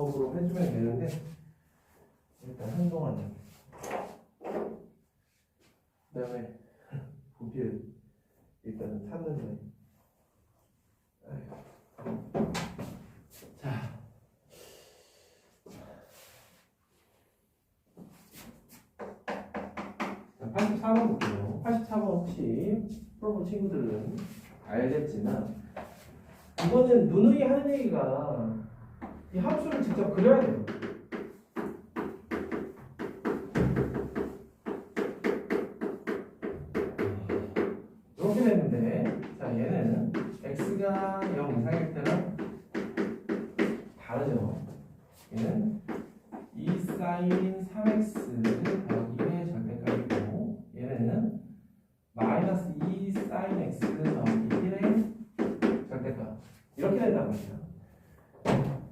방법으로 해주면 되는데 일단 한동안은 그 다음에 부피를 일단은 찾는 거예요. 자, 84번 볼게요. 84번 혹시 풀어본 친구들은 알겠지만 이거는 누누이 하는 얘기가 이 함수를 직접 그려야 돼요. 이렇게 됐는데 자 얘는 x가 0 이상일 때랑 다르죠. 얘는 2 sin 3x 더하기 1의 절대값이고 얘는 마이너스 2 sin x 더하기 1의 절대값 이렇게 된단 말이야.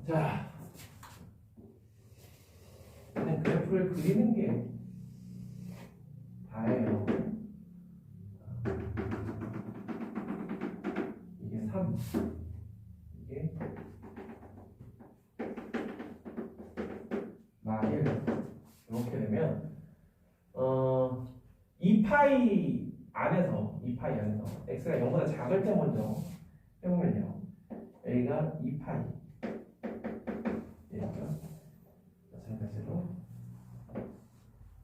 자, 그냥 그래프를 그리는 게 다예요. 이게 3, 이게 마1 이렇게 되면 2파이 안에서 x가 0보다 작을 때 먼저 해보면요. a가 2파이 얘가 마찬가지로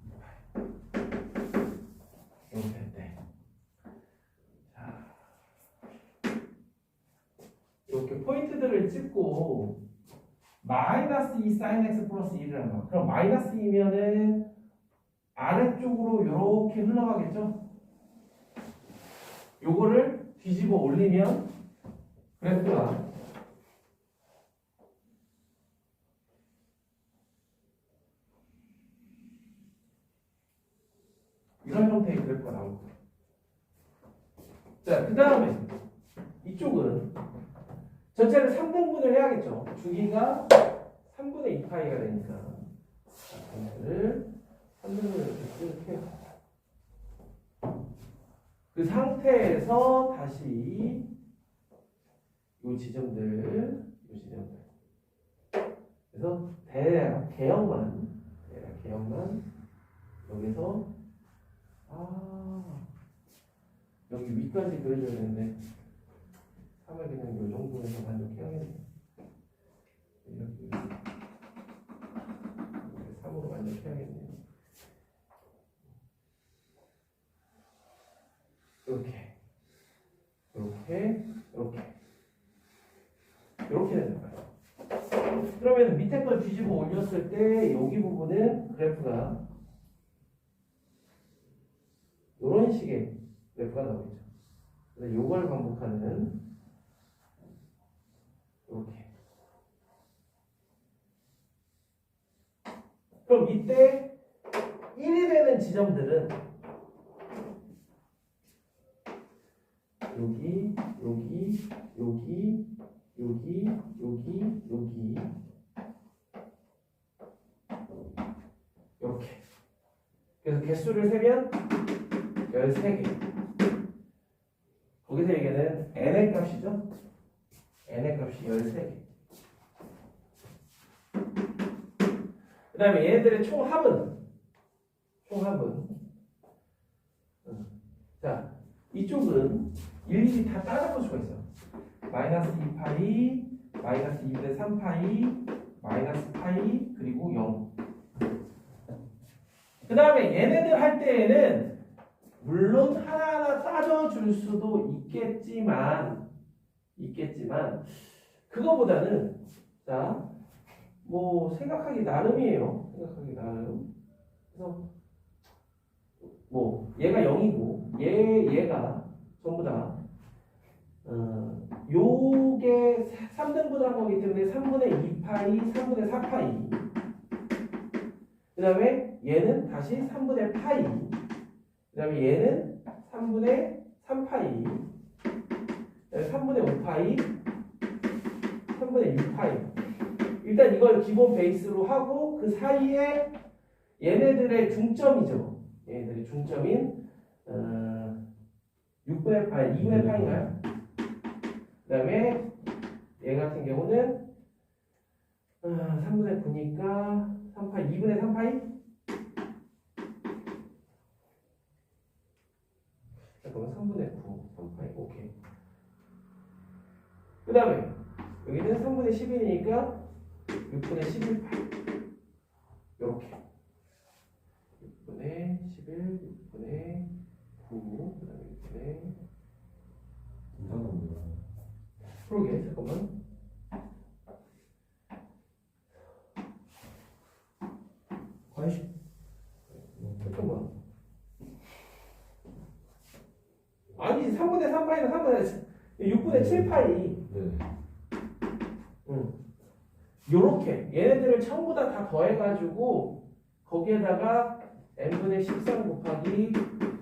2파이 이렇게 될 때 자 이렇게 포인트들을 찍고 마이너스 2 sin x 플러스 1이라는 거. 그럼 마이너스 2면은 아래쪽으로 이렇게 흘러가겠죠? 요거를 뒤집어 올리면 그래프가 이런 형태의 그래프가 나올 거예요. 자, 그 다음에 이쪽은 전체를 3등분을 해야겠죠. 주기가 3분의 2파이가 되니까 전체를 3등분을 이렇게 해요. 그 상태에서 다시 요 지점들 그래서 대략 개형만 여기서 여기 위까지 그려줘야 되는데 3을 그냥 요 정도에서 만족해야겠네요. 이렇게 3으로 만족해야겠네요. 이렇게 되는 거예요. 그러면 밑에 걸 뒤집어 올렸을 때 여기 부분은 그래프가 이런 식의 그래프가 나오겠죠. 그래서 이걸 반복하는 이렇게. 그럼 이때 1이 되는 지점들은 여기 이렇게. 그래서 개수를 세면 13개. 거기서 얘기하는 n의 값이죠. n의 값이 13개. 그 다음에 얘네들의 총합은 자, 이쪽은 일일이 다 따져볼 수가 있어. 마이너스 2파이, 마이너스 2분의 3파이, 마이너스 파이, 그리고 0. 그 다음에 얘네들 할 때에는 물론 하나하나 따져줄 수도 있겠지만 그거보다는 자, 뭐 생각하기 나름이에요. 그래서 뭐 얘가 0이고 얘가 전부 다 요게 3등분을 한 거기 때문에 3분의 2파이, 3분의 4파이. 그 다음에 얘는 다시 3분의 파이. 그 다음에 얘는 3분의 3파이. 그 다음에 3분의 5파이, 3분의 6파이. 일단 이걸 기본 베이스로 하고 그 사이에 얘네들의 중점이죠. 얘네들의 중점인 6분의 파이, 2분의 파이인가요? 그 다음에 얘 같은 경우는 3분의 9니까 3파이 2분의 3파이? 잠깐만 3분의 9 3파이 오케이. 그 다음에 여기는 3분의 11이니까 6분의 11파이 요렇게 6분의 11 6분의 9 그 다음에 6분의 이상합니다. 그러게 잠깐만 과이시. 잠깐만 아니지 3분의 3파이는 6분의 7파이 네. 요렇게 얘네들을 전부 다 더해가지고 거기에다가 n분의 13 곱하기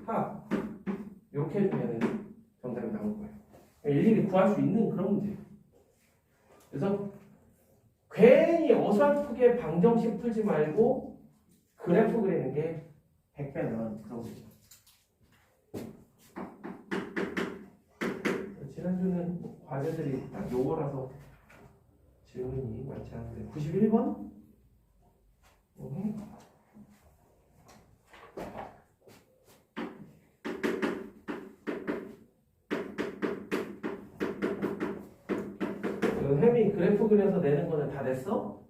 합 요렇게 해주면 정답이 나올 거예요. 일일이 구할 수 있는 그런 문제. 그래서 괜히 어설프게 방정식 풀지 말고 그래프 그리는 게 100배는 그런 거죠. 지난주는 뭐 과제들이 딱 요거라서 질문이 많지 않은데 91번? 햄이 그래프 그려서 내는 거는 다 됐어?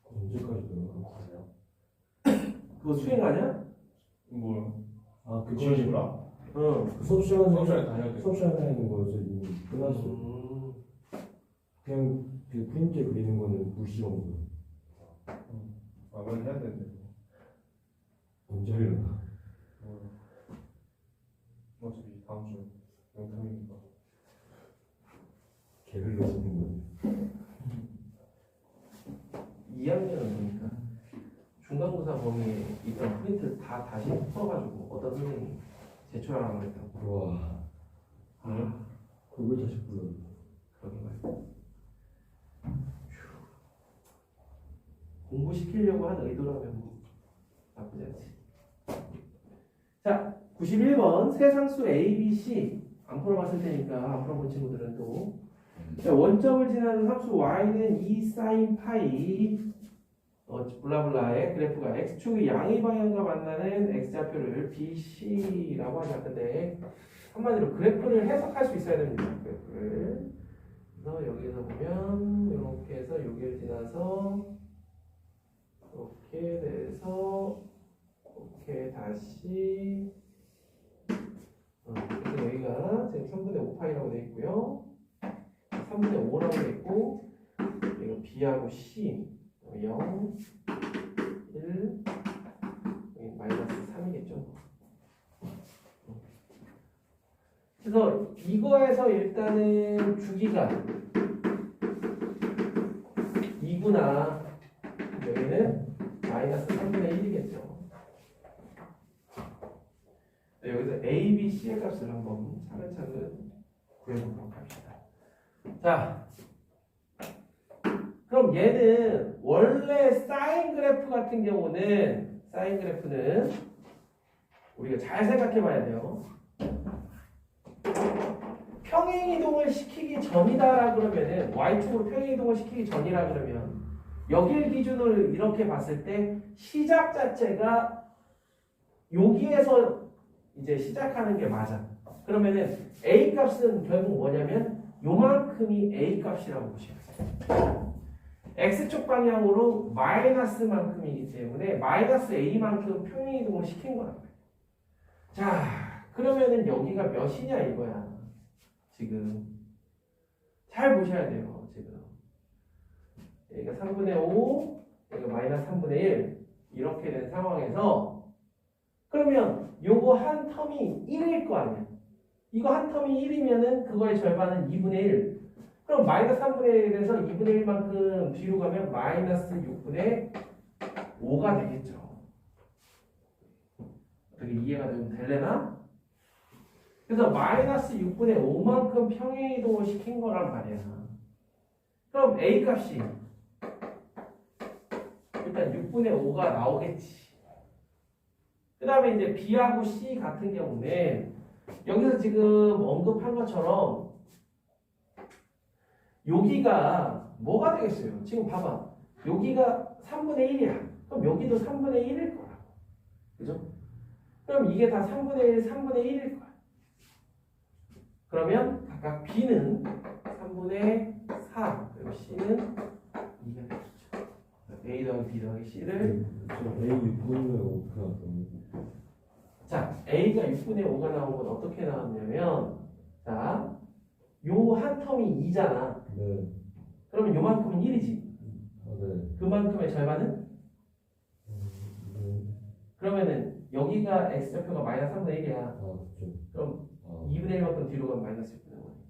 언제까지 들어가요? 그거 수행 아니야? 뭐야? 아, 그 그걸 지금 몰라? 응. 그 수업 시간에 수업 시간에 다녀야 돼. 수업 시간에 하는 거에서 이미 끝났어. 그냥 그 프린트에 그리는 거는 불시험이고. 아, 뭘 해야 되는데. 언제 하려나? 어차피 다음 주 영상이니까. 개를 넣는 건데. 2학년은 보니까 중간고사 범위에 있던 프린트 다 다시 풀어가지고 어떤 선생님이 제출하라고 그랬다고. 와, 아, 그걸 다시 불러. 그러게 말이야. 공부시키려고 한 의도라면 뭐 나쁘지 않지. 자, 91번 세상수 A, B, C 안 풀어봤을 테니까 안 풀어본 친구들은 또 자, 원점을 지나는 함수 y는 2 sin 파이 블라블라의 그래프가 x축의 양의 방향과 만나는 x좌표를 BC라고 하자. 근데 한마디로 그래프를 해석할 수 있어야 됩니다. 그래프를. 그래서 여기서 보면 이렇게 해서 여기를 지나서 이렇게 돼서 이렇게 다시 그래서 여기가 지금 3분의 5파이라고 되어 있고요. 3분의 5라고 되어 있고 이거 B하고 C 0 1 여기 마이너스 3이겠죠. 그래서 이거에서 일단은 주기가 2구나 여기는 마이너스 3분의 1이겠죠. 여기서 A, B, C의 값을 한번 차근차근 구해보도록 합시다. 자, 그럼 얘는 원래 사인 그래프 같은 경우는 사인 그래프는 우리가 잘 생각해 봐야 돼요. 평행 이동을 시키기 전이다 그러면은 y축으로 평행 이동을 시키기 전이라 그러면 여기를 기준으로 이렇게 봤을 때 시작 자체가 여기에서 이제 시작하는 게 맞아. 그러면은 a 값은 결국 뭐냐면 요만큼이 a 값이라고 보시면 돼요. x축 방향으로 마이너스만큼이기 때문에 마이너스 a만큼 평행 이동을 시킨 거란 말이에요. 자, 그러면은 여기가 몇이냐 이거야. 지금 잘 보셔야 돼요. 지금 여기가 3분의 5, 여기가 마이너스 3분의 1 이렇게 된 상황에서 그러면 요거 한 텀이 1일 거 아니야. 이거 한 텀이 1이면은 그거의 절반은 2분의 1. 그럼 마이너스 3분의 1에서 2분의 1만큼 뒤로 가면 마이너스 6분의 5가 되겠죠. 어떻게 이해가 되려나? 그래서 마이너스 6분의 5만큼 평행 이동을 시킨 거란 말이야. 그럼 A 값이 일단 6분의 5가 나오겠지. 그 다음에 이제 B하고 C 같은 경우는 여기서 지금 언급한 것처럼 여기가 뭐가 되겠어요? 지금 봐봐. 여기가 3분의 1이야. 그럼 여기도 3분의 1일 거야. 그죠? 그럼 이게 다 3분의 1, 3분의 1일 거야. 그러면 각각 B는 3분의 4, 그리고 C는 2가 되겠죠. A 더하기 B 더하기 C를 A 6분의 5가 나왔거든요. 자, A가 6분의 5가 나온 건 어떻게 나왔냐면 자, 요 한 텀이 2잖아. 네. 그러면 요만큼은 1이지. 아, 네. 그만큼의 절반은? 네. 그러면은 여기가 X좌표가 마이너스 3분의 1이야. 아, 그쵸. 그럼 아, 2분의 1만큼 뒤로 가면 마이너스 1분의 5겠지.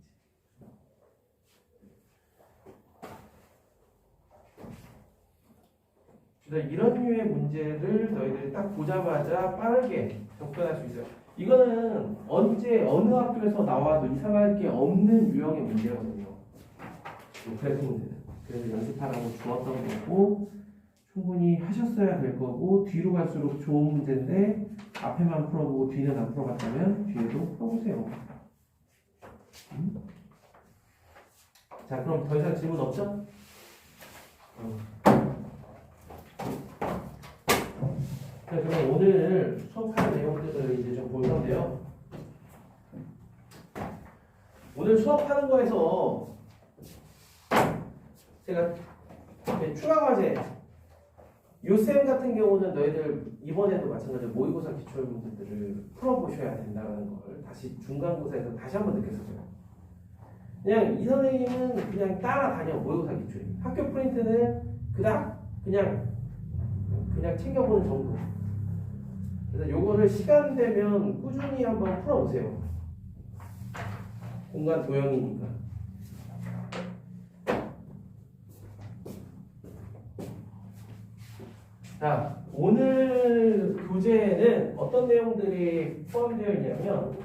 그래서 이런 류의 문제를 너희들이 딱 보자마자 빠르게 접근할 수 있어요. 이거는 언제 어느 학교에서 나와도 이상할 게 없는 유형의 문제거든요. 이 그래프 문제는. 그래서 연습하라고 주었던 거고 충분히 하셨어야 될 거고 뒤로 갈수록 좋은 문제인데 앞에만 풀어보고 뒤는 안 풀어봤다면 뒤에도 풀어보세요. 자, 그럼 더 이상 질문 없죠? 자, 그럼 오늘 수업할 내용들을 이제 좀 볼 건데요. 오늘 수업하는 거에서 제가 추가 과제 요쌤 같은 경우는 너희들 이번에도 마찬가지로 모의고사 기출 문제들을 풀어보셔야 된다는 걸 다시 중간고사에서 다시 한번 느꼈어요. 그냥 이 선생님은 그냥 따라다녀 모의고사 기출이. 학교 프린트는 그닥 그냥 챙겨보는 정도. 그래서 요거를 시간 되면 꾸준히 한번 풀어보세요. 공간 도형이니까. 자, 오늘 교재에는 어떤 내용들이 포함되어 있냐면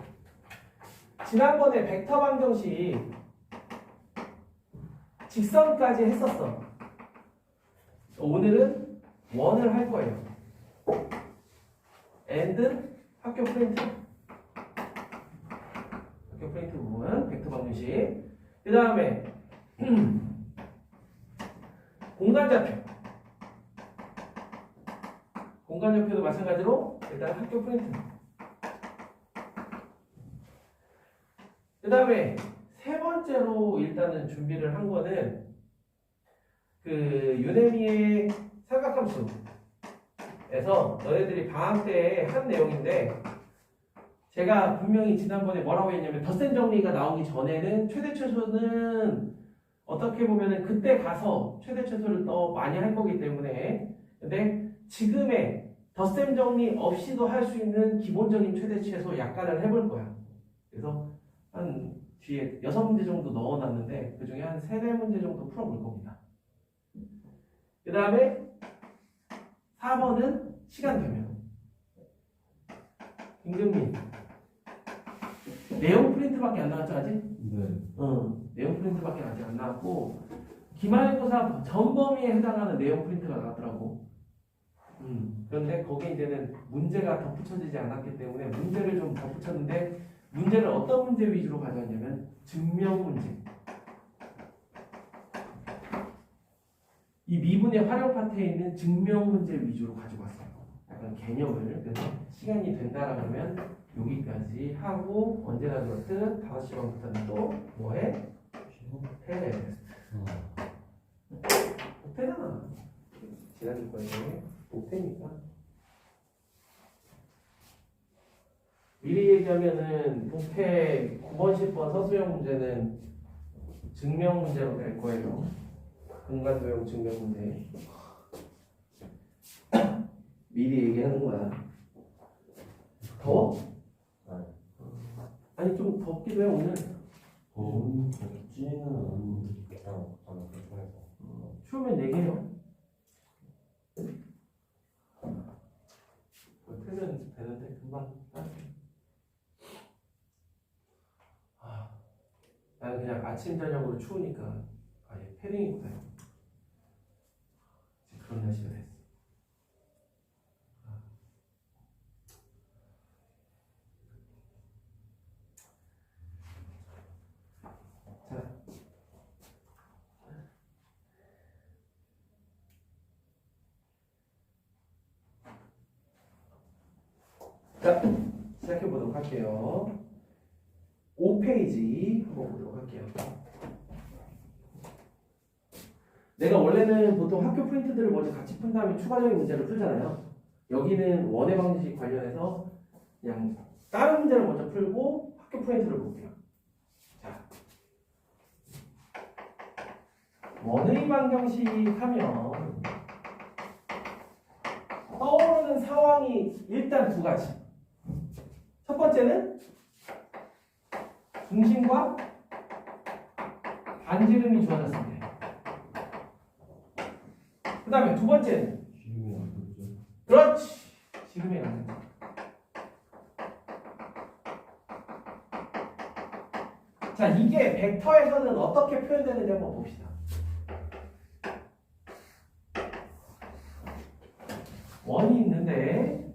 지난번에 벡터 방정식 직선까지 했었어. 오늘은 원을 할 거예요. and 학교 프린트. 학교 프린트 부분 벡터 방정식. 그 다음에 공간좌표. 공간좌표도 마찬가지로 일단 학교 프린트. 그 다음에 세 번째로 일단은 준비를 한 거는 그 유네미의 삼각함수에서 너희들이 방학 때 한 내용인데 제가 분명히 지난번에 뭐라고 했냐면 덧셈 정리가 나오기 전에는 최대 최소는 어떻게 보면은 그때 가서 최대 최소를 더 많이 할 거기 때문에 근데 지금의 덧셈 정리 없이도 할 수 있는 기본적인 최대 최소 약간을 해볼 거야. 그래서 한 뒤에 6문제 정도 넣어놨는데 그 중에 한 3-4문제 정도 풀어볼 겁니다. 그 다음에 4번은 시간 되면 김금민 내용 프린트밖에 안 나왔죠 아직? 네. 내용 프린트밖에 아직 안 나왔고 기말고사 전 범위에 해당하는 내용 프린트가 나왔더라고. 그런데 거기에 이제는 문제가 덧붙여지지 않았기 때문에 문제를 좀 덧붙였는데 문제를 어떤 문제 위주로 가져왔냐면 증명 문제. 이 미분의 활용 파트에 있는 증명 문제 위주로 가지고 왔어요. 약간 개념을. 그래서 시간이 된다라 그러면 여기까지 하고 언제나 그렇듯 5시 반부터는 또 뭐해? 테스트. 못해잖아. 지난주 거에 못해니까. 미리 얘기하면은 독해 9번, 10번 서술형 문제는 증명 문제로 낼 거예요. 공간도형 증명 문제. 미리 얘기하는 거야. 더워? 아니 좀 덥기도 해 오늘. 덥지는 않은데. 저는 불편해서. 추우면 얘기해요. 틀면 되는데 금방 따뜻해. 나는 그냥 아침 저녁으로 추우니까 아예 패딩 입고 다녀. 그런 날씨가 됐어. 자, 자, 시작해 보도록 할게요. 5페이지 한번 보도록 할게요. 내가 원래는 보통 학교 프린트들을 먼저 같이 푼 다음에 추가적인 문제를 풀잖아요. 여기는 원의 방정식 관련해서 그냥 다른 문제를 먼저 풀고 학교 프린트를 볼게요. 자, 원의 방정식 하면 떠오르는 상황이 일단 두 가지. 첫 번째는 중심과 반지름이 주어졌습니다. 그 다음에 두 번째는 지금이 안 됐죠. 그렇지. 지름의 양변. 자, 이게 벡터에서는 어떻게 표현되는지 한번 봅시다. 원이 있는데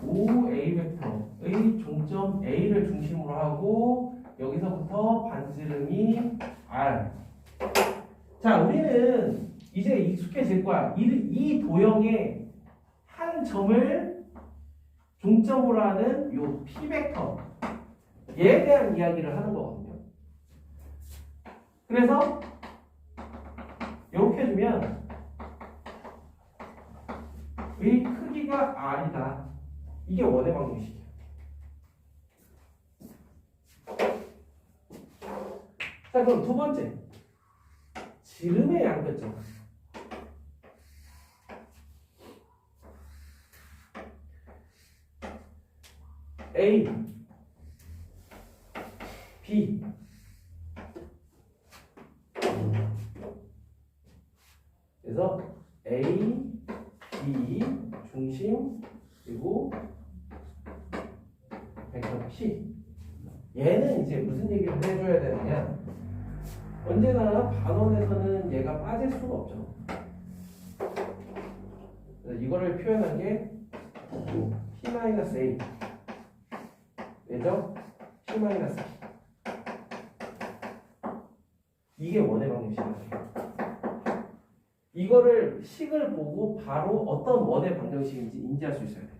OA 벡터의 종점 A를 중심으로 하고 여기서부터 반지름이 R. 자, 우리는 이제 익숙해질 거야. 이 도형의 한 점을 종점으로 하는 요 P 벡터 얘에 대한 이야기를 하는 거거든요. 그래서 이렇게 해주면 이 크기가 R이다. 이게 원의 방정식이야. 자, 그럼 두 번째 지름의 양변점. A, B. 그래서 A, B 중심 그리고 벡터 P. 얘는 이제 무슨 얘기를 해줘야 되느냐? 언제나 반원에서는 얘가 빠질 수가 없죠. 그래서 이거를 표현한 게 P-A. 왜죠? P-P. 이게 원의 방정식이에요. 이거를 식을 보고 바로 어떤 원의 방정식인지 인지할 수 있어야 돼.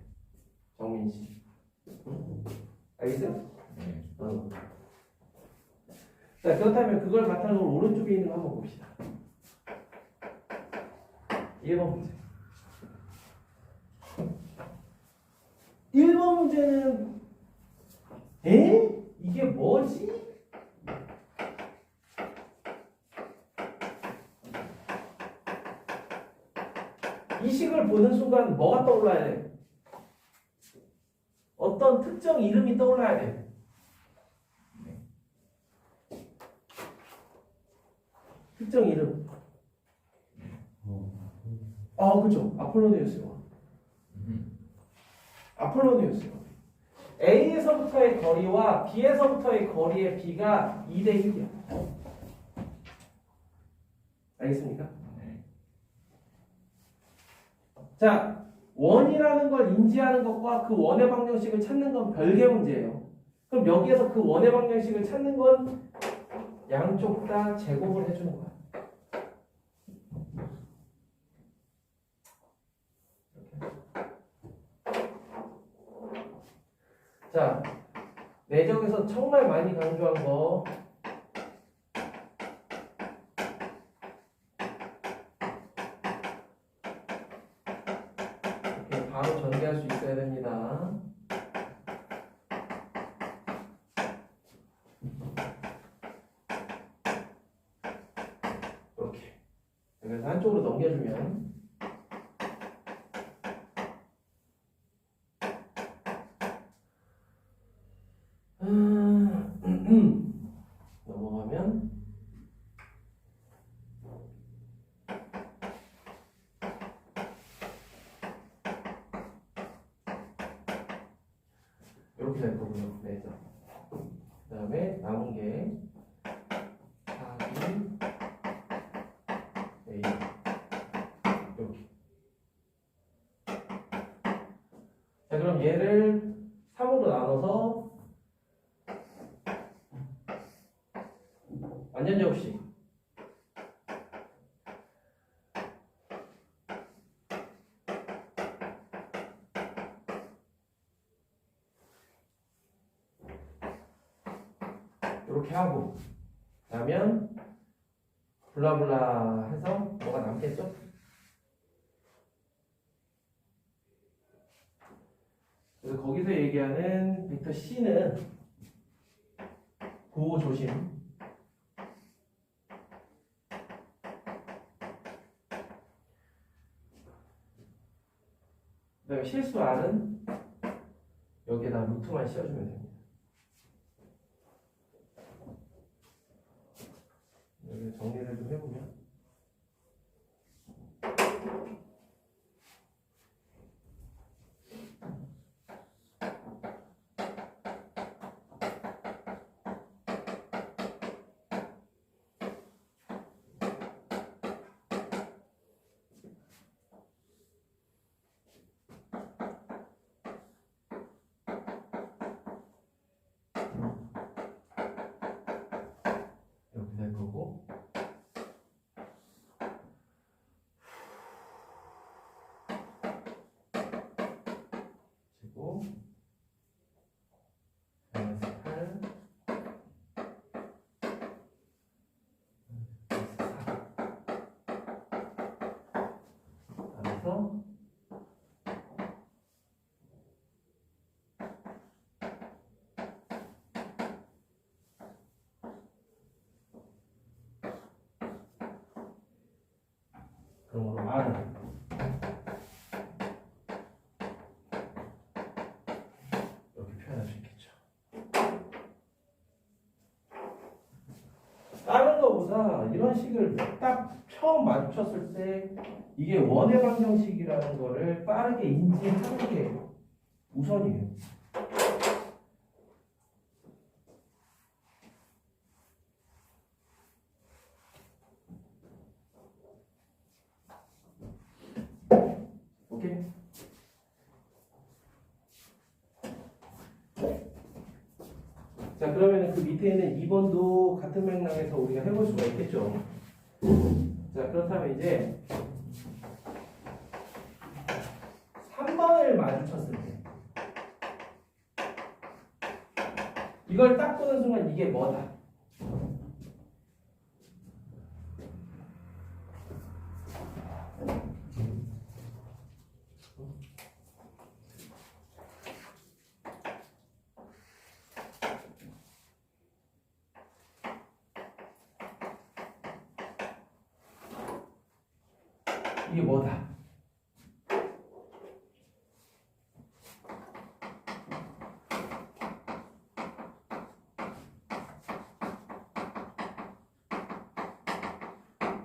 정민 씨. 알겠어요? 네. 자, 그렇다면 그걸 바탕으로 오른쪽에 있는 거 한번 봅시다. 1번 문제. 1번 문제는 이게 뭐지? 이 식을 보는 순간 뭐가 떠올라야 돼? 어떤 특정 이름이 떠올라야 돼. 특정 이름. 그죠. 아폴로니우스요. 아폴로니우스요. A에서부터의 거리와 B에서부터의 거리의 B가 2대 1이야. 알겠습니까? 자, 원이라는 걸 인지하는 것과 그 원의 방정식을 찾는 건 별개 문제예요. 그럼 여기에서 그 원의 방정식을 찾는 건 양쪽 다 제곱을 해주는 거야. 자, 내적에서 정말 많이 강조한 거 이렇게 바로 전개할 수 있어야 됩니다. 이렇게. 그래서 한쪽으로 넘겨주면 넘어가면 이렇게 될 거고요. 네. 그 다음에 남은 게 4, 2, A 이렇게. 자, 그럼 얘를 3으로 나눠서 완전 접시. 이렇게 하고 그러면 블라블라 해서 뭐가 남겠죠? 그래서 거기서 얘기하는 벡터 C는 구호 조심. 그 다음에 실수 R은 여기에다 루트만 씌워주면 됩니다. 여기 정리를 좀 해보면 이렇게 될 거고 그리고 마이너스 8 그래서 그러므로 R은 이렇게 표현할 수 있겠죠. 다른 거보다 이런 식을 딱 처음 마주쳤을 때 이게 원의 방정식이라는 거를 빠르게 인지하는 게 우선이에요. 오케이? 자, 그러면 그 밑에 있는 2번도 같은 맥락에서 우리가 해볼 수가 있겠죠. 자, 그렇다면 이제 3번을 마주쳤을 때 이걸 딱 보는 순간 이게 뭐다? 이게 뭐다?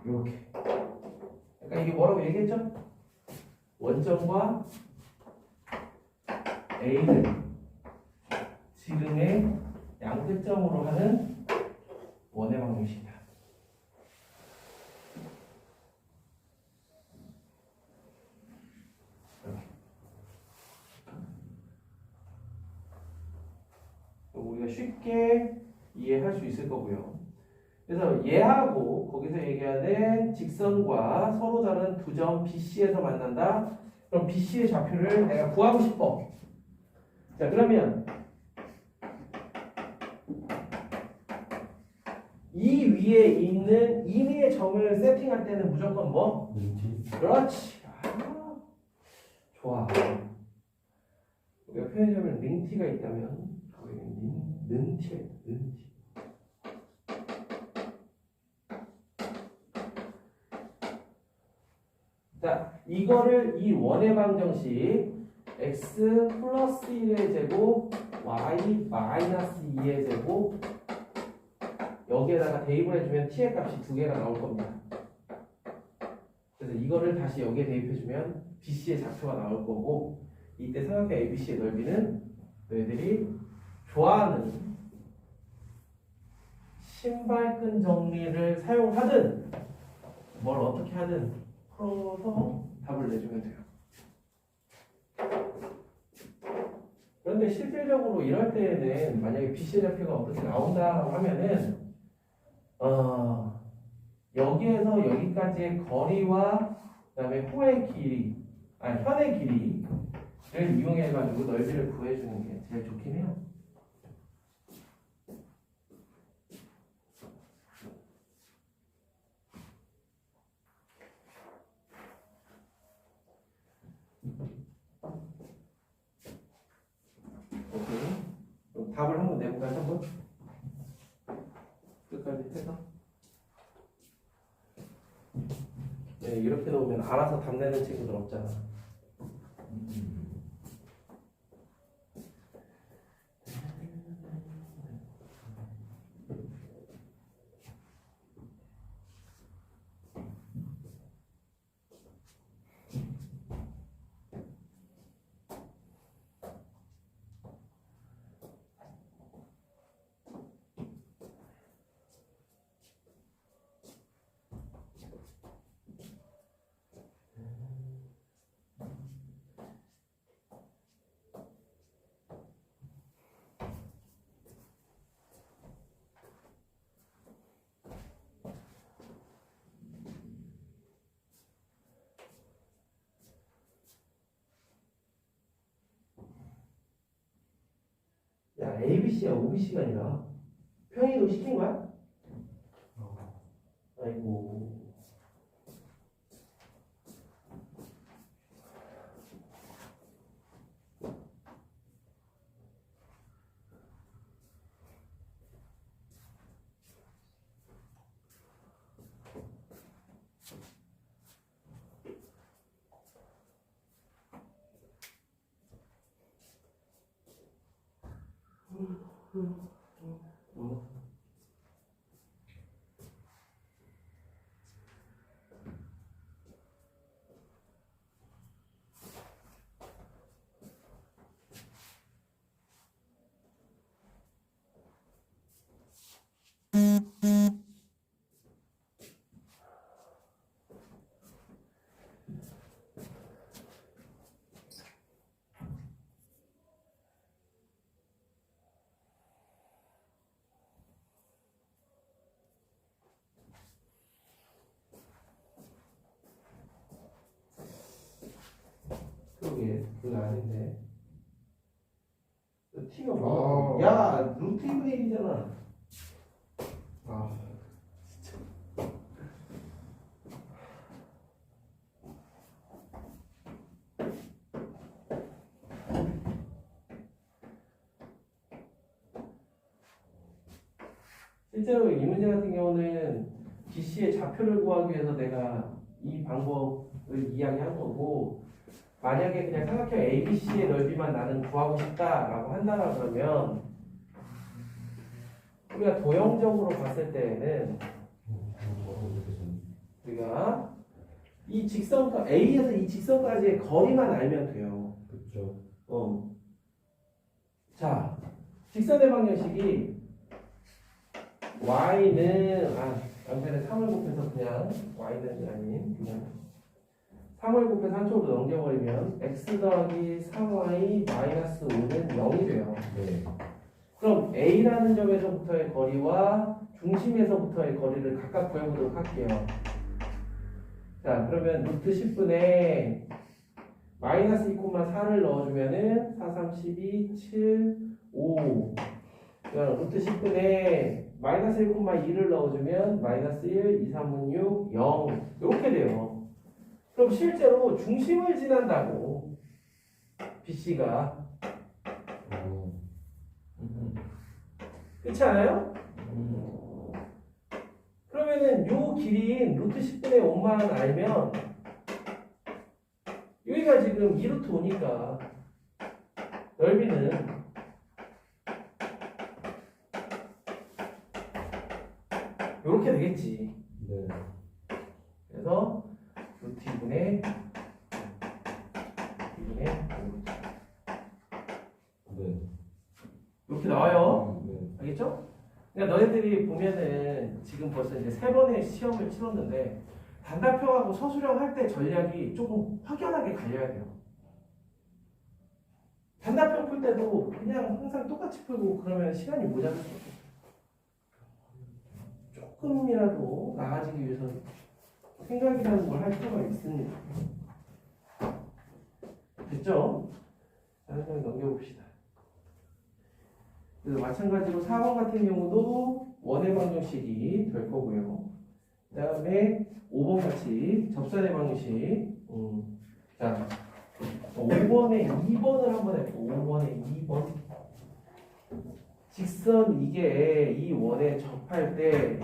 이렇게. 그러니까 이게 뭐라고 얘기했죠? 원점과 A를 지름의 양끝점으로 하는 원의 방정식이다. 우리가 쉽게 이해할 수 있을 거고요. 그래서 얘하고 거기서 얘기하는 직선과 서로 다른 두 점 BC에서 만난다. 그럼 BC의 좌표를 내가 구하고 싶어. 자, 그러면 이 위에 있는 임의의 점을 세팅할 때는 무조건 뭐? 왠지 그렇지. 아, 좋아. 우리가 편의점에 링티가 있다면 거기는 는티가 있다. 는티. 자, 이거를 이 원의 방정식 x 플러스 1의 제곱 y 마이너스 2의 제곱 여기에다가 대입을 해주면 t의 값이 두 개가 나올 겁니다. 그래서 이거를 다시 여기에 대입해주면 BC의 좌표가 나올 거고 이때 삼각형 ABC의 넓이는 너희들이 좋아하는 신발끈 정리를 사용하든 뭘 어떻게 하든 풀어서 답을 내주면 돼요. 그런데 실질적으로 이럴 때에는 만약에 BC의 좌표가 어떻게 나온다고 하면은 여기에서 여기까지의 거리와 그다음에 호의 길이, 아니 현의 길이를 이용해가지고 넓이를 구해주는 게 제일 좋긴 해요. 답을 한번 내볼까요? 한번 끝까지 해서. 네, 이렇게 놓으면 알아서 답 내는 친구들 없잖아. 야, ABC야, OBC가 아니라 평이동 시킨 거야? 아이고. 그러게, 그거 아닌데. T가 뭐야? 야, 루트 2분의 1이잖아. 아, 진짜. 실제로 이 문제 같은 경우는 BC의 좌표를 구하기 위해서 내가 이 방법을 이야기한 거고, 만약에 그냥 삼각형 ABC의 넓이만 나는 구하고 싶다라고 한다라 그러면 우리가 도형적으로 봤을 때에는 우리가 이 직선까 A에서 이 직선까지의 거리만 알면 돼요. 그렇죠. 자, 직선의 방정식이 y는 양변에 3을 곱해서 그냥 y는 아닌 그냥 3을 곱해서 한쪽으로 넘겨버리면 x 더하기 3y 마이너스 5는 0이 돼요. 네. 그럼 A라는 점에서부터의 거리와 중심에서부터의 거리를 각각 구해보도록 할게요. 자, 그러면 루트 10분의 마이너스 2,4를 넣어주면은 4, 3, 12, 7, 5. 그럼 루트 10분의 마이너스 1,2를 넣어주면 마이너스 1, 2, 3은 6, 0. 이렇게 돼요. 그럼 실제로 중심을 지난다고 BC가 그렇지 않아요? 그러면은 요 길이인 루트 10분의 5만 알면 여기가 지금 2루트 5니까 넓이는 요렇게 되겠지. 네. 그래서 루트 2분의 5 네. 이렇게 나와요. 네. 알겠죠? 그러니까 너희들이 보면은 지금 벌써 이제 3번의 시험을 치렀는데 단답형하고 서술형 할 때 전략이 조금 확연하게 갈려야 돼요. 단답형 풀 때도 그냥 항상 똑같이 풀고 그러면 시간이 모자랄 수 없어요. 조금이라도 나아지기 위해서 생각이라는 걸 할 필요가 있습니다. 됐죠? 자, 한 번 넘겨봅시다. 그래서 마찬가지로 4번 같은 경우도 원의 방정식이 될 거고요. 그 다음에 5번 같이 접선의 방정식. 자, 5번에 2번을 한번 해볼게요. 5번에 2번. 직선 이게 이 원에 접할 때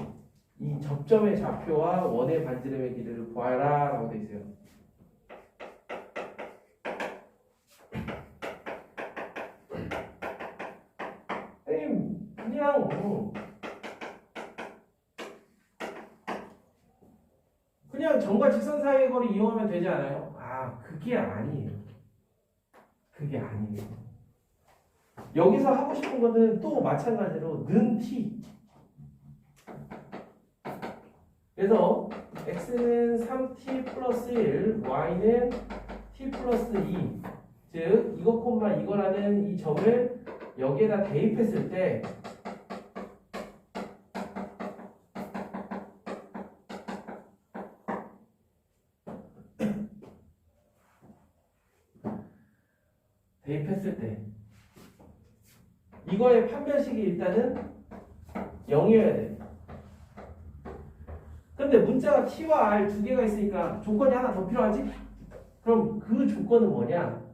이 접점의 좌표와 원의 반지름의 길이를 구하라 라고 돼 있어요. 그냥 점과 직선 사이의 거리 이용하면 되지 않아요? 아, 그게 아니에요. 그게 아니에요. 여기서 하고 싶은 거는 또 마찬가지로 는 t. 그래서 x는 3t 플러스 1, y는 t 플러스 2. 즉 이거 콤마 이거라는 이 점을 여기에다 대입했을 때 이거의 판별식이 일단은 0이어야 돼. 근데 문자가 t와 r 두 개가 있으니까 조건이 하나 더 필요하지? 그럼 그 조건은 뭐냐?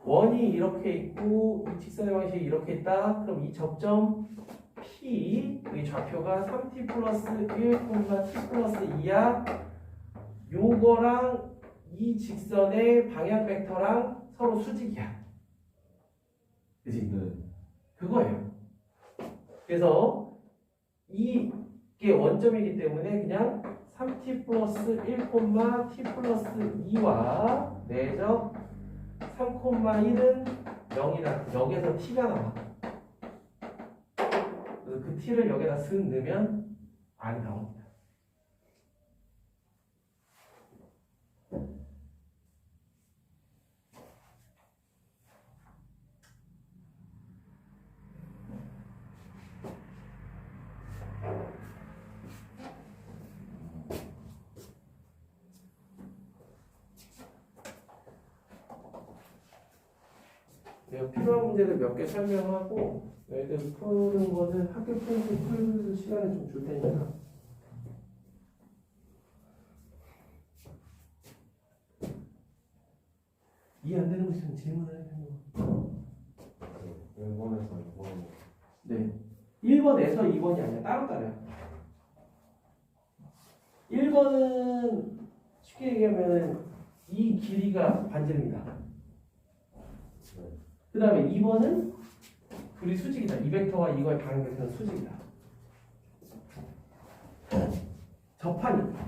원이 이렇게 있고 이 직선의 방식이 이렇게 있다. 그럼 이 접점 P 이 좌표가 3t 플러스 1, t 플러스 2야. 요거랑 이 직선의 방향 벡터랑 서로 수직이야. 그치? 그거예요. 그래서 이게 원점이기 때문에 그냥 3t 플러스 1, t 플러스 2와 내적 3,1은 0이다. 여기에서 t가 나와. 그래서 그 t를 여기다 쓱 넣으면 r이 나옵니다. 내가 필요한 문제를 몇 개 설명하고 애들 푸는 거는 학교 풀 시간을 좀 줄 테니까 이해 안 되는 거 있으면 질문을 해요. 1번에서 2번. 네. 1번에서 2번이 아니라 따로따로요. 1번은 쉽게 얘기하면 이 길이가 반지름이다. 그 다음에 2번은 둘이 수직이다. 이 벡터와 이거의 방향 벡터는 수직이다. 접하니까.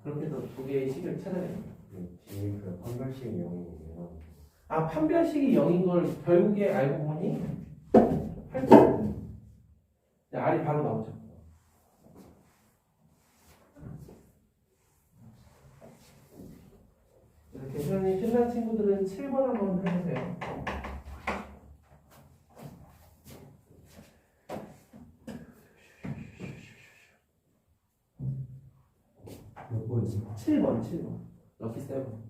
그렇게 해서 두 개의 식을 찾아냅니다. 그 판별식 0이에요. 아, 판별식이 0인 걸 결국에 알고 보니 8점. R이 바로 나오죠. 이렇게 계산이 끝난 친구들은 7번 한번 해보세요. 몇 번이지? 7번. 럭키 세븐.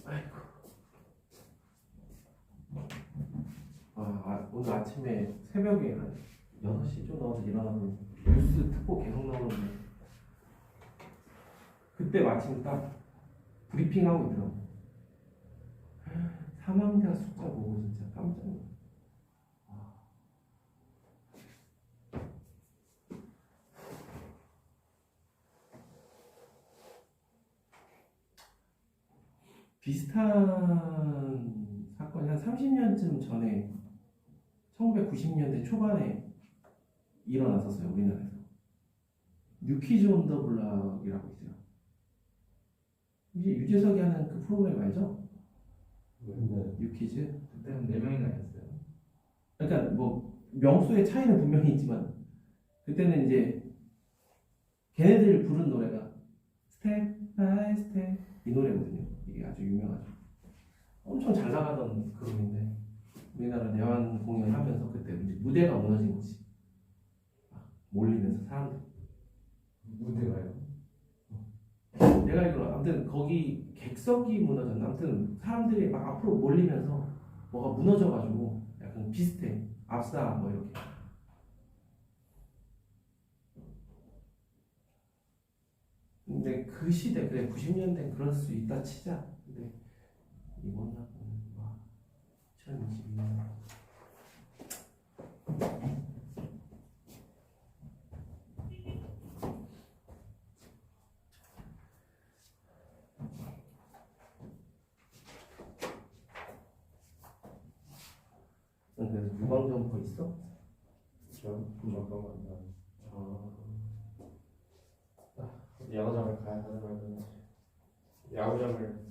아이고. 오늘 아침에 새벽에 한 6시쯤 나와서 일어나면 뉴스 특보 계속 나오는데 그때 마침 딱 브리핑하고 있더라고. 사망자 숫자 보고 진짜 깜짝 놀랐어. 비슷한 사건이 한 30년쯤 전에 1990년대 초반에 일어났었어요. 우리나라에서. 뉴키즈 온 더 블락이라고 있어요. 이제 유재석이 하는 그 프로그램 알죠? 네. 뉴키즈. 그때는 4명이나 했어요. 그러니까 뭐 명수의 차이는 분명히 있지만 그때는 이제 걔네들 부른 노래가 스텝 바이 스텝 이 노래거든요. 이게 아주 유명하죠. 엄청 잘 나가던 그룹인데 우리나라 내환 공연하면서 그때 무대가 무너진 거지. 몰리면서 사람들. 무대가요? 내가 알기로 아무튼 거기 객석이 무너졌나 아무튼 사람들이 막 앞으로 몰리면서 뭐가 무너져가지고 약간 비슷해. 압사 뭐 이렇게. 근데 그 시대 그래 90년대 그럴 수 있다 치자. 근데 이번 학은 와 2022년 그래서 유광 점퍼 있어? 잠깐만. 아, 야구장을 가야 하는 말은 야구장을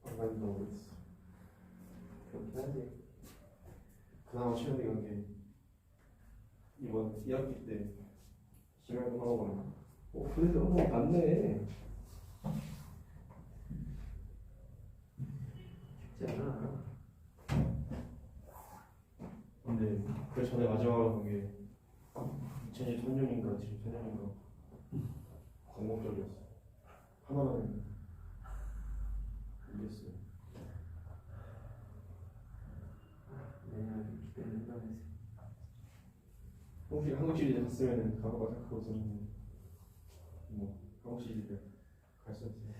안 가는 거 모르겠어. 그렇긴 하지. 그나마 최근에 간 게 이번 1학기 때 시간을 하고 그래도 맞네. 쉽지 않아. 근데 그 전에 마지막으로 간 게 2023년인가 2024년인가 광복절이었어. 하나만 이겼어요. 내년 기대된다 해서. 혹시 한국 시리즈 갔으면 가볼까 생각하고 있었는데 뭐 한국 시리즈 갈 수 없어요.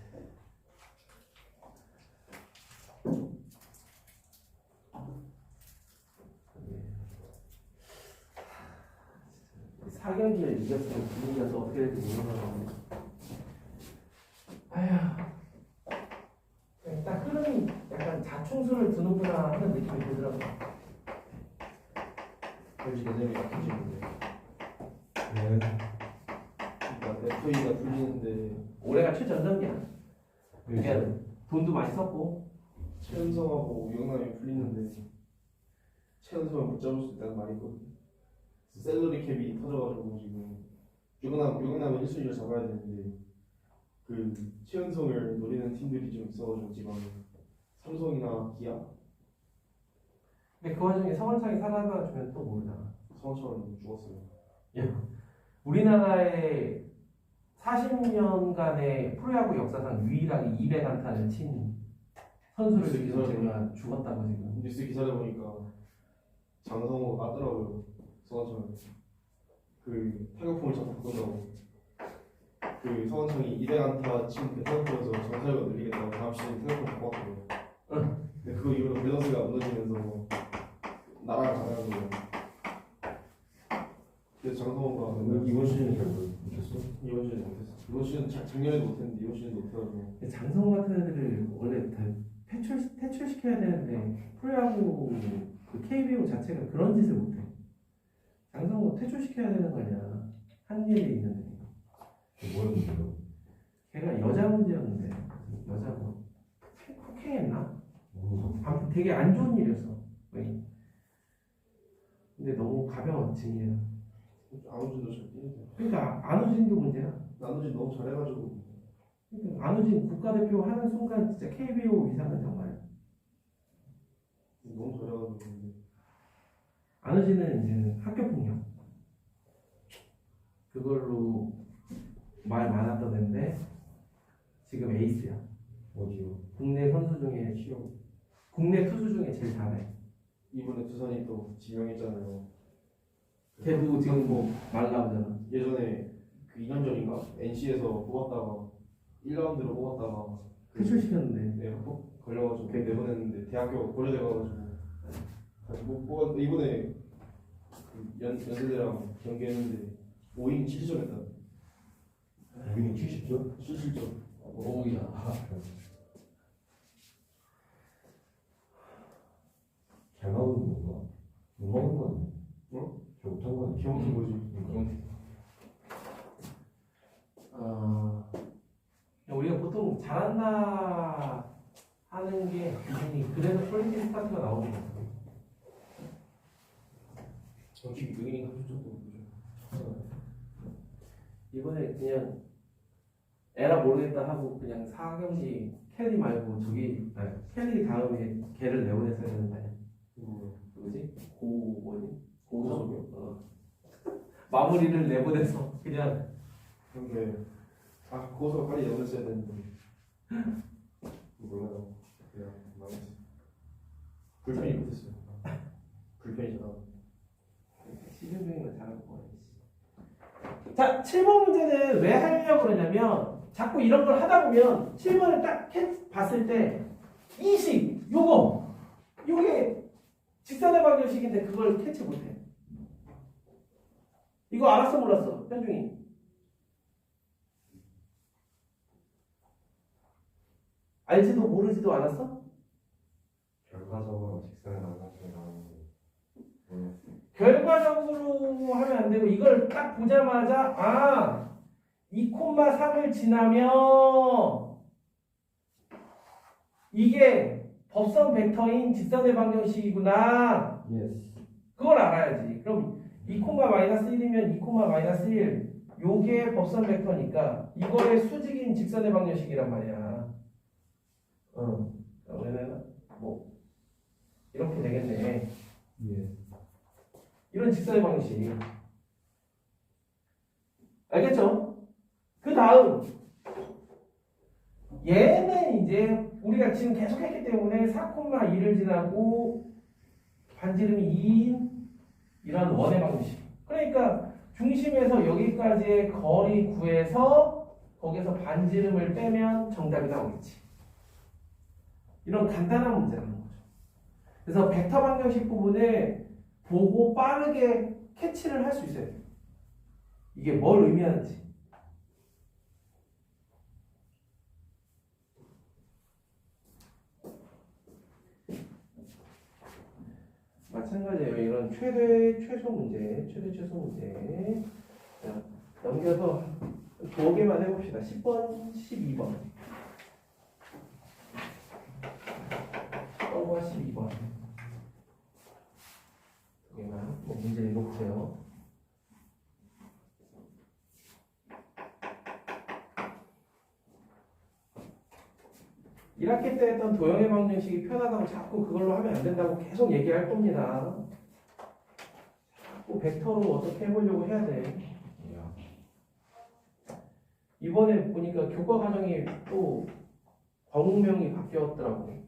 사경기를 이겼으면 분위기가 또 어떻게 될지 모르겠는데. 아휴. 딱 흐름이 약간 자충수를 두는구나 하는 느낌이 들더라고. LG 내년이 약해지는데 네. 그러니까 FA가 풀리는데 올해가 최전성기야. 그러니까 네. 돈도 많이 썼고. 최은성하고 유영남이 풀리는데 최은성을 못 잡을 수 있다는 말이 있거든. 셀러리 캡이 터져가지고 지금 유영남은 1순위를 잡아야 되는데 그 최은성을 노리는 팀들이 좀 있어가지고 지금 삼성이나 기아 근데 그 와중에 서원창이 살아나 주면 또 모르잖아. 성원처럼 죽었어요. 우리나라의 40년간의 프로야구 역사상 유일하게 200안타를 친 선수를 지금 제가 죽었다고 지금. 뉴스 기사를 보니까 장성호가 까더라고요. 성원처럼 그 타격폼을 자꾸 바꾼다고. 그 서원창이 200안타 친 그 타격폼에서 정타율을 늘리겠다고 다음 시즌 타격폼 바꿨거든요. 근데 그거 이후로 밸런스가 무너지면서 나라가 가는 거예요. 그래서 장성호가 이번 시즌에 잘 못했어? 이번 시즌 못했어. 이번 시즌 작년에도 못했는데 이번 시즌도 못해가지고 장성호 같은 애들을 원래 다 퇴출시켜야 되는데 프로야구 그 KBO 자체가 그런 짓을 못해. 장성호 퇴출시켜야 되는 거 아니야. 한 일이 있는데. 뭐였는데요? 걔가 여자 문제였는데 여자 뭐 폭행했나? 아무튼 되게 안 좋은 일이었어. 거의. 근데 너무 가벼웠지. 얘는. 안우진도 잘 뛰는데 그러니까 안우진도 문제야. 안우진 너무 잘해가지고 그러니까 안우진 국가대표 하는 순간 진짜 KBO 위상은 정말. 너무 잘해가지고 근데 안우진은 이제 학교 폭력 그걸로 말 많았던 애인데 지금 에이스야. 어디요? 국내 선수 중에 국내 투수 중에 제일 잘해. 이번에 두산이 또 지명했잖아요. 걔도 지금 뭐 말 나오잖아. 예전에 그 2년 전인가 NC에서 뽑았다가 1라운드로 뽑았다가 퇴출시켰는데 네, 합법 걸려가지고 내보냈는데 대학교 고려대 가가지고 다시 못 뽑았. 이번에 그 연세대랑 경기했는데 5인 7점 했다. 여기는 70점? 7점. 오우야. 잘 막은 건가? 못 막은 거 아니야? 어? 잘 못한 거 아니야? 기억이 뭐지? 우리가 보통 잘한다 하는 게 기준이 그래서 퀄리티 스타트가 나오는 거야. 정식 용인이 한정도 보죠. 이번에 그냥 에라 모르겠다 하고 그냥 4경기 켈리 말고 저기 켈리 다음에 걔를 내보냈어야 되는 거 아니야? 누구지? 고섭이요? 마무리를 내보내서 그냥 근데 고소 빨리 연습해야 되는데 몰라요. 그냥 망했어. 불펜이 못했어요. 불펜이 잘하고. 시즌 중이면 잘하고 뭐해. 자 자, 7번 문제는 왜 하려고 그러냐면 자꾸 이런 걸 하다 보면 7번을 딱 봤을 때 이식 요게 직선의 방정식인데 그걸 캐치 못해. 이거 알았어 몰랐어? 현중이. 알지도 모르지도 않았어? 결과적으로 직선의 방정식이 나오는데 모르겠어요. 결과적으로 하면 안 되고 이걸 딱 보자마자 2,3을 지나면 이게 법선 벡터인 직선의 방정식이구나. 예스. 그걸 알아야지. 그럼 2,-1이면 2,-1 요게 법선 벡터니까 이거의 수직인 직선의 방정식이란 말이야. 그러면은 뭐 이렇게 되겠네. 예. 이런 직선의 방정식. 알겠죠? 그 다음 얘는 이제 우리가 지금 계속 했기 때문에 4,2를 지나고 반지름이 2인 이런 원의 방정식. 그러니까 중심에서 여기까지의 거리 구해서 거기서 반지름을 빼면 정답이 나오겠지. 이런 간단한 문제라는 거죠. 그래서 벡터 방정식 부분에 보고 빠르게 캐치를 할 수 있어야 돼요. 이게 뭘 의미하는지. 마찬가지예요. 이런 최소 문제. 자, 넘겨서 두 개만 해봅시다. 10번, 12번. 10번과 12번. 두 개만. 문제 읽어보세요. 1학기 때 했던 도형의 방정식이 편하다고 자꾸 그걸로 하면 안 된다고 계속 얘기할 겁니다. 자꾸 벡터로 어떻게 해보려고 해야 돼. 이번에 보니까 교과 과정이 또 과목명이 바뀌었더라고.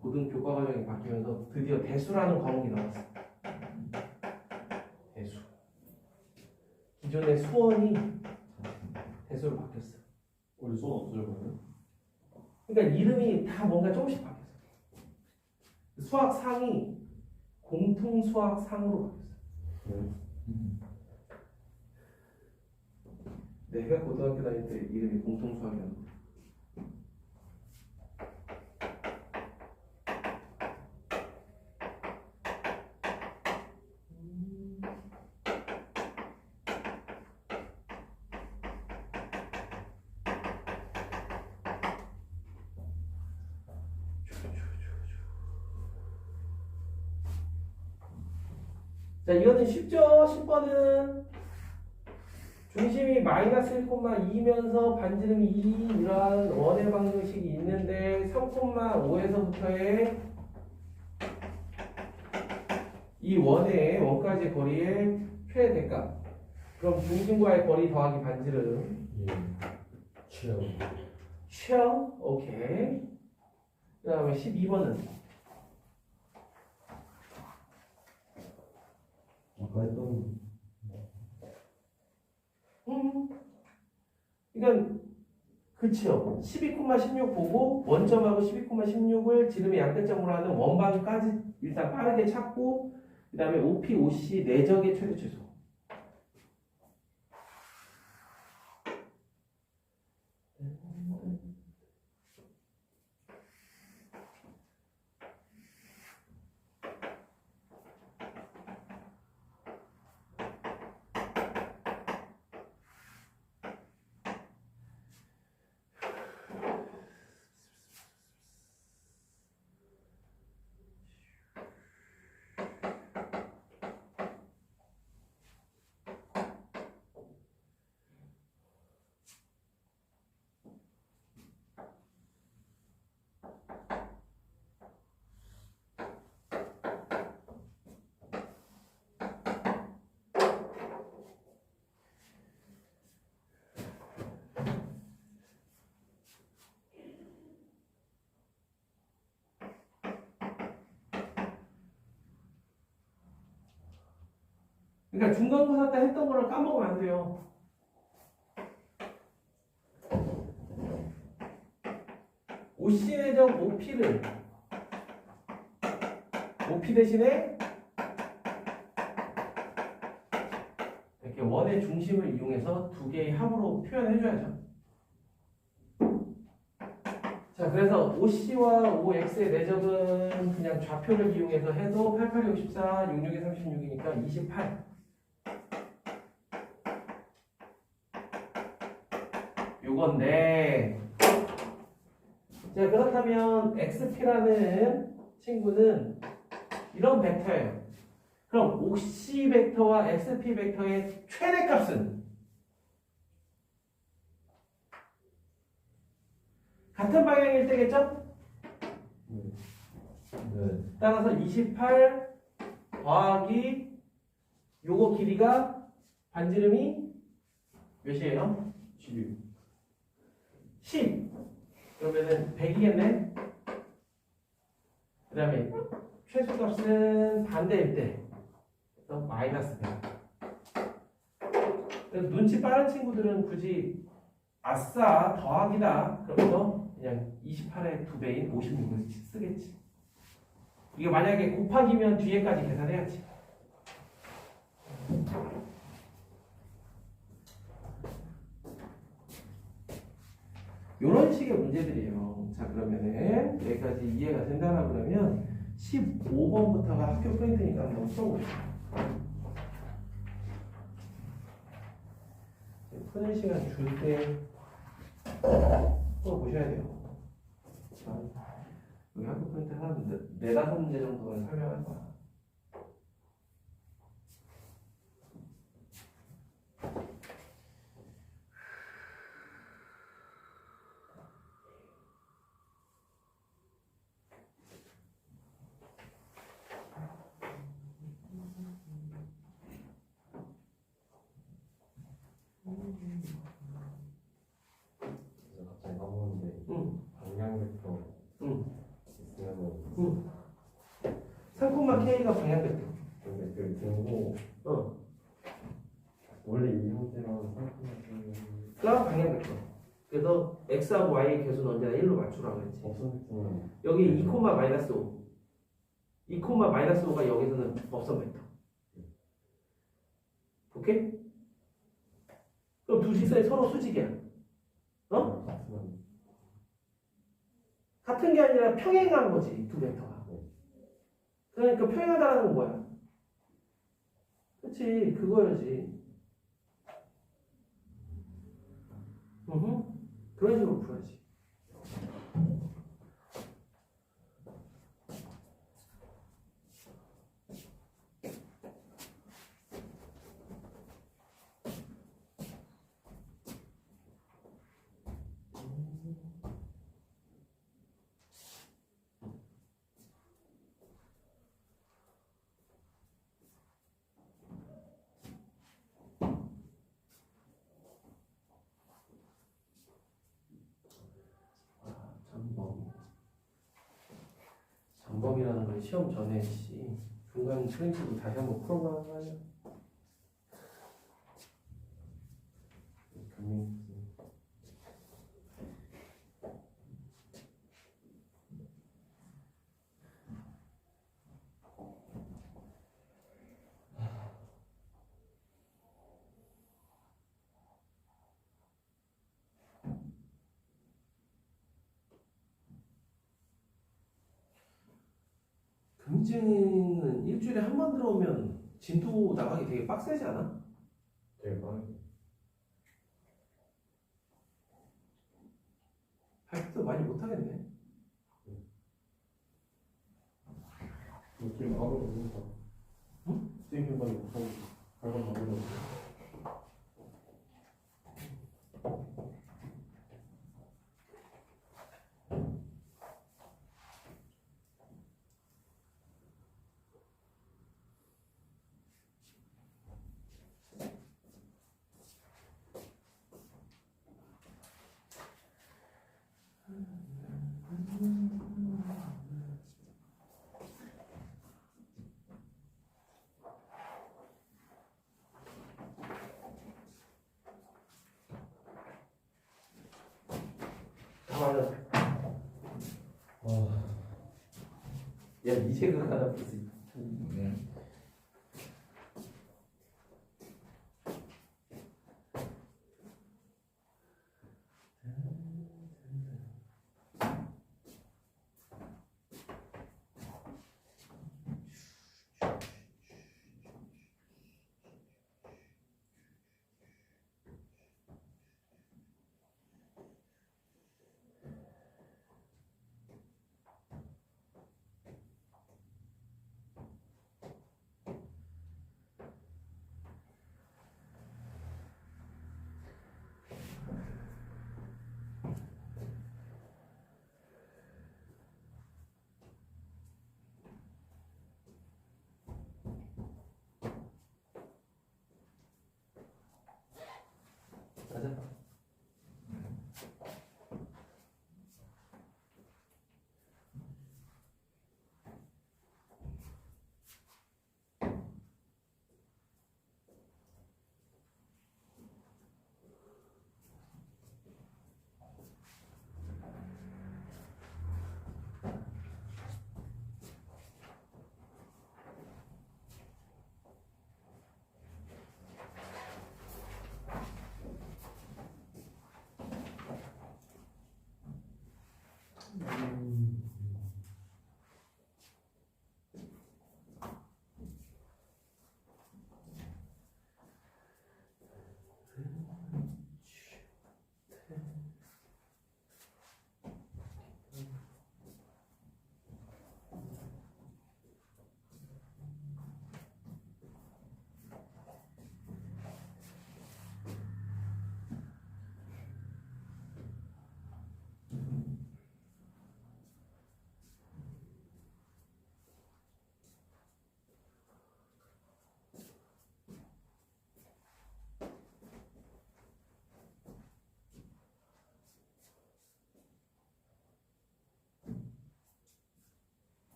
고등 교과 과정이 바뀌면서 드디어 대수라는 과목이 나왔어. 대수. 기존의 수원이 대수로 바뀌었어. 우리 손 없어요 그러면? 그러니까 이름이 다 뭔가 조금씩 바뀌었어. 수학상이 공통 수학상으로 바뀌었어. 내가 고등학교 다닐 때 이름이 공통 수학이었는데. 자, 이거는 쉽죠? 10번은 중심이 마이너스 1,2면서 반지름이 2 이러한 원의 방정식이 있는데 3,5에서부터의 이 원의 원까지 거리의 최대값. 그럼 중심과의 거리 더하기 반지름. 예. 취업. 취업. 오케이. 그 다음에 12번은 아까 했던 그러니까 그치요. 12,16 보고 원점하고 12,16을 지름의 양대점으로 하는 원방까지 일단 빠르게 찾고 그 다음에 OP, OC 내적의 최대 최소. 그러니까 중간고사 때 했던 거를 까먹으면 안 돼요. OC 내적 OP를 OP 대신에 이렇게 원의 중심을 이용해서 두 개의 합으로 표현해줘야죠. 자, 그래서 OC와 OX의 내적은 그냥 좌표를 이용해서 해도 8, 8, 64, 6, 6에 36이니까 28. 요건데, 자, 그렇다면 XP라는 친구는 이런 벡터예요. 그럼 OC 벡터와 XP 벡터의 최대값은 같은 방향일 때겠죠? 네. 따라서 28 더하기 요거 길이가 반지름이 몇이에요? 12. 10. 그러면은 100이겠네? 그 다음에 최소값은 반대일 때 그래서 마이너스 100. 그래서 눈치 빠른 친구들은 굳이 아싸 더하기다 그러면서 그냥 28의 2배인 56을 쓰겠지. 이게 만약에 곱하기면 뒤에까지 계산해야지. 이런 식의 문제들이에요. 자, 그러면은 여기까지 이해가 된다나 그러면 15번부터가 학교 포인트니까 한번 풀어보시죠. 푸는 시간 줄 때 풀어보셔야 돼요. 자, 여기 학교 포인트 한 4-5문제 정도는 설명할 거야. 그래서 갑자기 까먹었는데 응. 방향 벡터 응. 있으면은 3, K가 방향 벡터. 근데 그 등호 어. 원래 이 형태랑 상품이 가 방향 벡터. 그래서 X하고 Y의 개수는 언제나 1로 맞추라고 했지. 없었으면 여기 2, 마이너스 5. 2, 마이너스 5가 여기서는 법선 벡터. 오케이? 그럼 두 직선이 서로 수직이야. 어? 같으면 같은 게 아니라 평행한 거지, 두 벡터가. 그러니까 평행하다는 건 뭐야? 그치, 그거야지. 그런 식으로 풀어야지. 전범이라는 건 시험 전에 중간 프린트도 다시 한번 풀어봐야 경쟁은 일주일에 한 번 들어오면 진도 나가기 되게 빡세지 않아? 되게 빠르게 발표도 많이 못하겠네. 지금 바로 보니까 수익 현상이 못하고 발광 나오려고. 야 미제각 하나 플러스 2. 네. 맞아.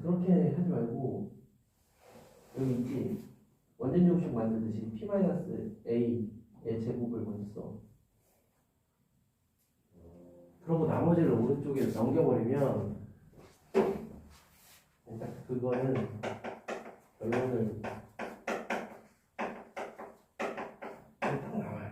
그렇게 하지 말고 여기 있지 원전 용식 만들듯이 p-a의 제곱을 먼저 써. 그러고 나머지를 오른쪽에 넘겨버리면 딱 그거는 결론을 딱 나와요.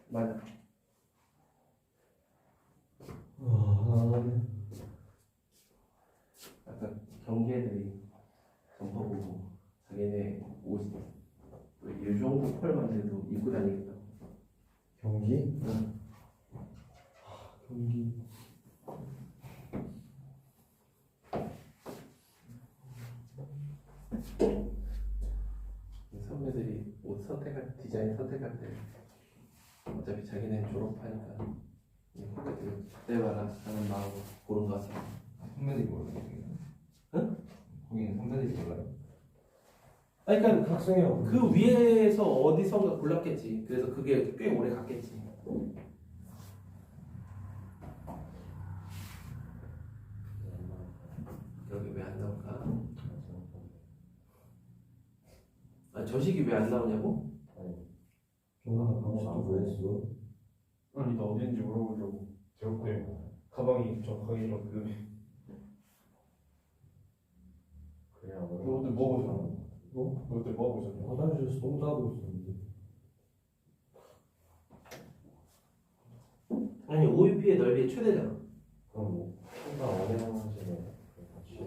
맞아. 아까 경계들이 점퍼 보고 자기네 옷이 이 정도 펄만 돼도 입고 다니겠다. 경기? 응. 경기. 선배들이 옷 선택할 디자인 선택할 때 어차피 자기네 졸업하니까 그때들 그때 봐라 하는 마음으로 고른 것 같아. 선배들이 몰라요. 응? 거기는 선배들이 몰라요. 아니 그러니까 학생이라고. 그 위에서 어디선가 골랐겠지. 그래서 그게 꽤 오래 갔겠지. 여기 왜 안 나올까? 아, 저식이 왜 안 나오냐고? 종아나 방식 왜 했어? 아니 나 어딘지 물어보려고 제가 그때 가방이 정확하게 이런 그 그래야 너 그때 뭐 보셨나? 어? 너 그때 뭐 보셨냐? 화장실에서 똥 싸고 있었는데. 아니 OUP의 넓이의 최대잖아. 그럼 뭐 혼자 어려워하시네. 같이.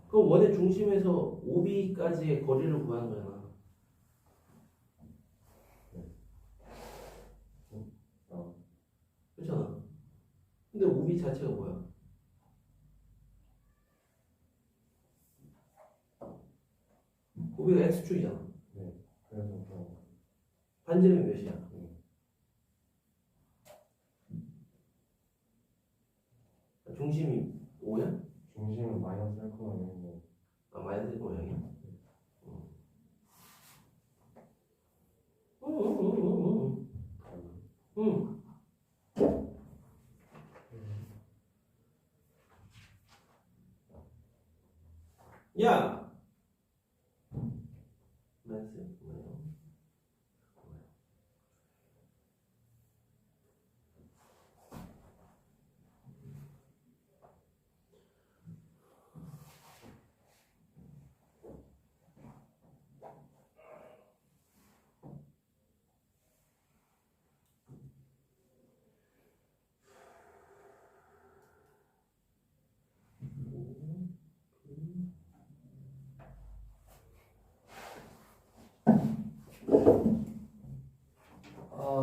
그럼 원의 중심에서 OB까지의 거리를 구하는 거잖아. 그렇잖아. 근데 OB 자체가 뭐야? OB가 X축이잖아. 그래서 좀 반지름이 몇이야? 중심이 5야? 중심은 마이너스 1,0고 아, 마이너스 1 모양이야? 응. 야! 마이너스 1 모양.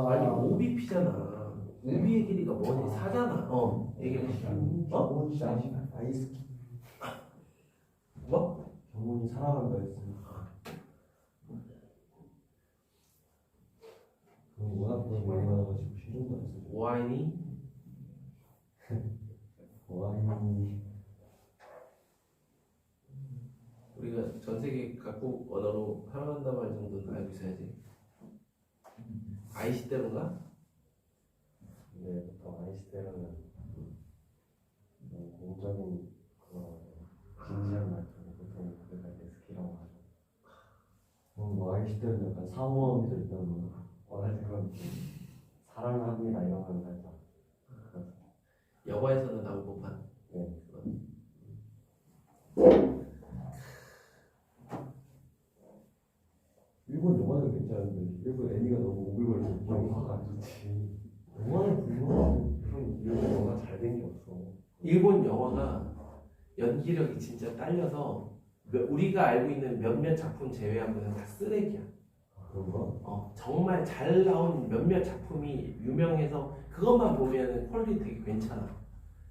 아니 5BP잖아. 5B의 길이가 뭐니? 4잖아. 얘기해. 아이스 뭐? 경훈이 사랑한다 했어요. 경훈이 워낙 돈이 많이 받아가지고 실종도 안 했어요. 와인이 와인이 우리가 전 세계 각국 언어로 사랑한다 말 정도는 알고 있어야지. 아이시 때문가? 근데 보통 아이스 때는 공적인 그런 진지한 말투로 보통 우리가 레스키라고 하죠. 뭐 아이스 때는 약간 사모함이 들면 원할 때 그런 사랑합니다 이런 건 살짝 영화에서는 나올 법한. 네. 일본 영화는 괜찮은데 일본 애니가 너무 오글거려서 영화가 안 좋지. 영화는 불만 그런 일본 영화 잘 된 게 없어. 일본 영화가 연기력이 진짜 딸려서 우리가 알고 있는 몇몇 작품 제외하고는 다 쓰레기야. 그런가? 정말 잘 나온 몇몇 작품이 유명해서 그것만 보면 퀄리티 되게 괜찮아.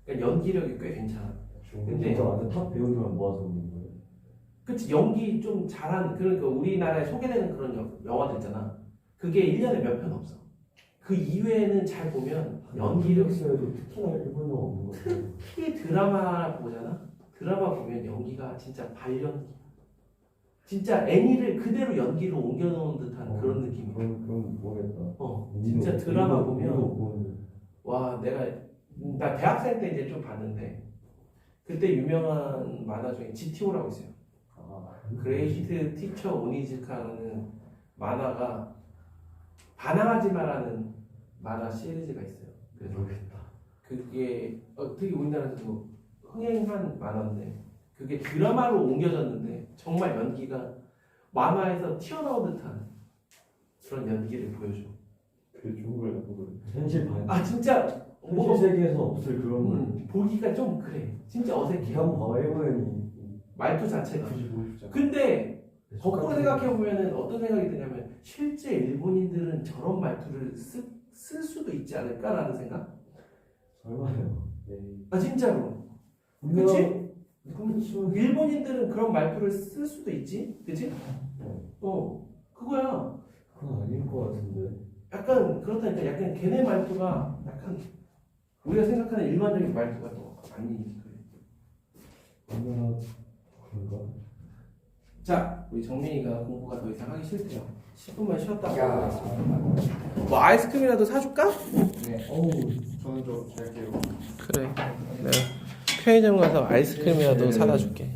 그러니까 연기력이 꽤 괜찮아. 근데- 진짜 완전 탑 배우들만 모아서 오는 거예요. 그치, 연기 좀 잘한, 그러니까 우리나라에 소개되는 그런 영화들 있잖아. 그게 1년에 몇 편 없어. 그 이외에는 잘 보면 연기력, 넷플릭스에도 특히나 일본 영화 없는 거 같아요. 특히 드라마 보잖아. 드라마 보면 연기가 진짜 발연기. 진짜 애니를 그대로 연기로 옮겨놓은 듯한 그런 느낌이야. 그런 모르겠다. 진짜 드라마 보면 보면 와, 나 대학생 때 이제 좀 봤는데 그때 유명한 만화 중에 GTO라고 있어요. 그레이트 티처 오니즈카라는 만화가 반항하지 마라는 만화 시리즈가 있어요. 그래서 모르겠다. 그게 되게 우리나라에서도 흥행한 만화인데 그게 드라마로 옮겨졌는데 정말 연기가 만화에서 튀어나온 듯한 그런 연기를 보여줘. 그게 좋은 거예요, 나쁜 거예요. 현실 반. 아 진짜 현실 세계에서 없을 그런 걸. 보기가 좀 그래. 진짜 어색해. 이거 한번 봐봐 일본이. 말투 자체가. 굳이 보고 싶지 않아. 근데 거꾸로 생각해보면 어떤 생각이 드냐면 실제 일본인들은 저런 말투를 쓸 수도 있지 않을까라는 생각? 설마요. 네. 아 진짜로. 그치? 일본인들은 그런 말투를 쓸 수도 있지? 그치? 그거야. 그건 아닐 것 같은데. 약간 그렇다니까 약간 걔네 말투가 약간 우리가 생각하는 일반적인 말투가 또 아니 그래. 얼마나 그런가? 자, 우리 정민이가 공부가 더 이상 하기 싫대요. 10분만 쉬었다 가겠습니다. 뭐 아이스크림이라도 사줄까? 네. 어우. 저는 좀 잘게요. 그래. 내가 편의점 가서 아이스크림이라도 사다 줄게.